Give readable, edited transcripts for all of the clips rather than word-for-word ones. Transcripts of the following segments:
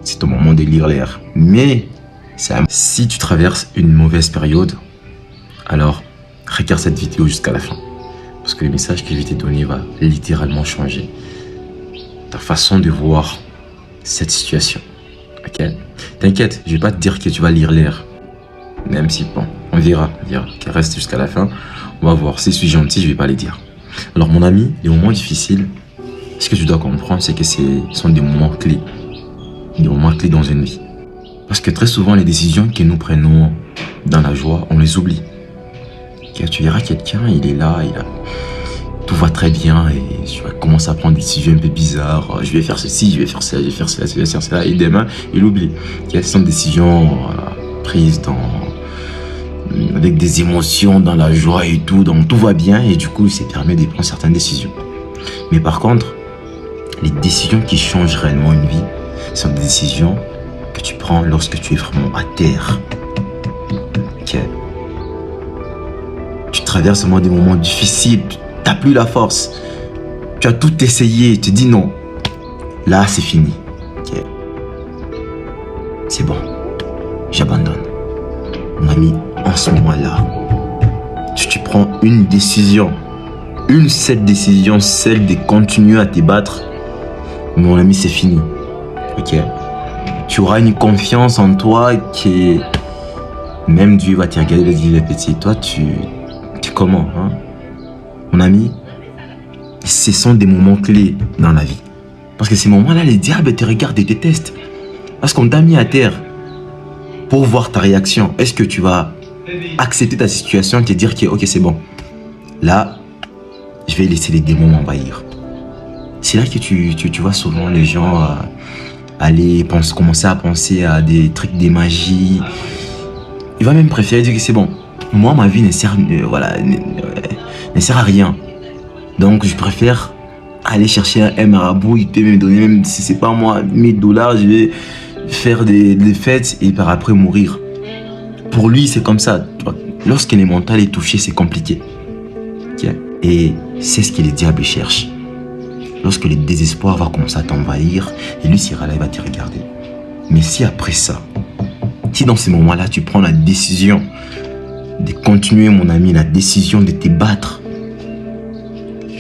c'est ton moment de lire l'air. Mais si tu traverses une mauvaise période, alors regarde cette vidéo jusqu'à la fin. Parce que le message que je vais te donner va littéralement changer ta façon de voir cette situation. Ok? T'inquiète, je vais pas te dire que tu vas lire l'air. Même si, bon, on verra. Ok, reste jusqu'à la fin. On va voir. Si je suis gentil, je vais pas les dire. Alors mon ami, les moments difficiles, ce que tu dois comprendre, c'est que ce sont des moments clés. Des moments clés dans une vie. Parce que très souvent, les décisions que nous prenons dans la joie, on les oublie. Okay, tu verras quelqu'un, il est là, tout va très bien et tu vas commencer à prendre des décisions un peu bizarres. Je vais faire ceci, je vais faire cela, je vais faire cela, je vais faire cela. Et demain, il oublie. Okay, ce sont des décisions prises avec des émotions, dans la joie et tout. Donc tout va bien et du coup, il se permet de prendre certaines décisions. Mais par contre, les décisions qui changent réellement une vie sont des décisions que tu prends lorsque tu es vraiment à terre. Ok. Tu traverses des moments difficiles, tu n'as plus la force. Tu as tout essayé, tu te dis non. Là, c'est fini. Ok. C'est bon. J'abandonne. Mon ami, en ce moment-là, tu prends une décision. Une seule décision, celle de continuer à te battre. Mon ami, c'est fini. Ok. Tu auras une confiance en toi qui même Dieu va te regarder et dire petit, toi tu comment hein? Mon ami, ce sont des moments clés dans la vie. Parce que ces moments-là, les diables te regardent et te testent. Parce qu'on t'a mis à terre pour voir ta réaction. Est-ce que tu vas accepter ta situation et te dire que ok, c'est bon. Là, je vais laisser les démons m'envahir. C'est là que tu vois souvent les gens commencer à penser à des trucs, des magies. Il va même préférer dire que c'est bon. Moi, ma vie ne sert à rien. Donc, je préfère aller chercher un marabout. Il peut me donner, même si c'est pas moi, $1000. Je vais faire des fêtes et par après mourir. Pour lui, c'est comme ça. Lorsque le mental est touché, c'est compliqué. Okay? Et c'est ce que les diables cherchent. Lorsque le désespoir va commencer à t'envahir, et lui sera là, il va te regarder. Mais si après ça, si dans ces moments-là, tu prends la décision de continuer, mon ami, la décision de te battre,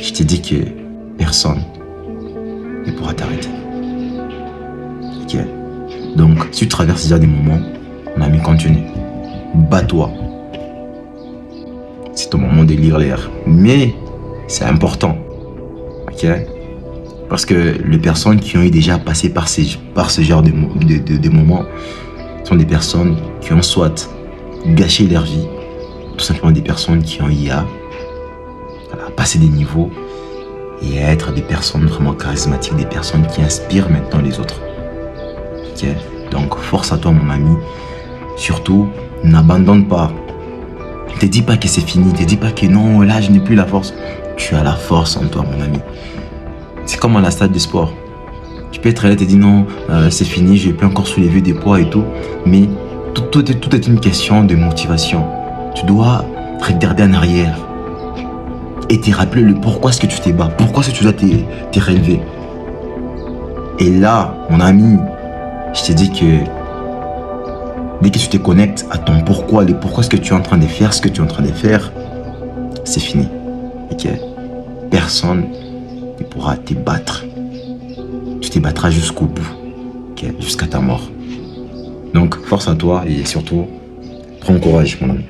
je te dis que personne ne pourra t'arrêter. Ok? Donc, si tu traverses déjà des moments, mon ami, continue. Bats-toi. C'est ton moment de lire l'air. Mais c'est important. Ok? Parce que les personnes qui ont eu déjà passé par ce genre de moments sont des personnes qui ont soit gâché leur vie, tout simplement des personnes qui ont eu à passer des niveaux et à être des personnes vraiment charismatiques, des personnes qui inspirent maintenant les autres. Ok? Donc force à toi mon ami, surtout n'abandonne pas. Ne te dis pas que c'est fini, ne te dis pas que non, là je n'ai plus la force. Tu as la force en toi mon ami. C'est comme à la salle de sport. Tu peux être là et te dire non, c'est fini, je peux encore soulever des poids et tout. Mais tout est une question de motivation. Tu dois regarder en arrière et te rappeler le pourquoi est-ce que tu t'es bats, pourquoi est-ce que tu dois te relever. Et là, mon ami, je te dis que dès que tu te connectes à ton pourquoi, le pourquoi est-ce que tu es en train de faire, ce que tu es en train de faire, c'est fini. Ok? Personne ne pourra te battre. Tu te battras jusqu'au bout, okay? Jusqu'à ta mort. Donc, force à toi et surtout, prends courage, mon ami.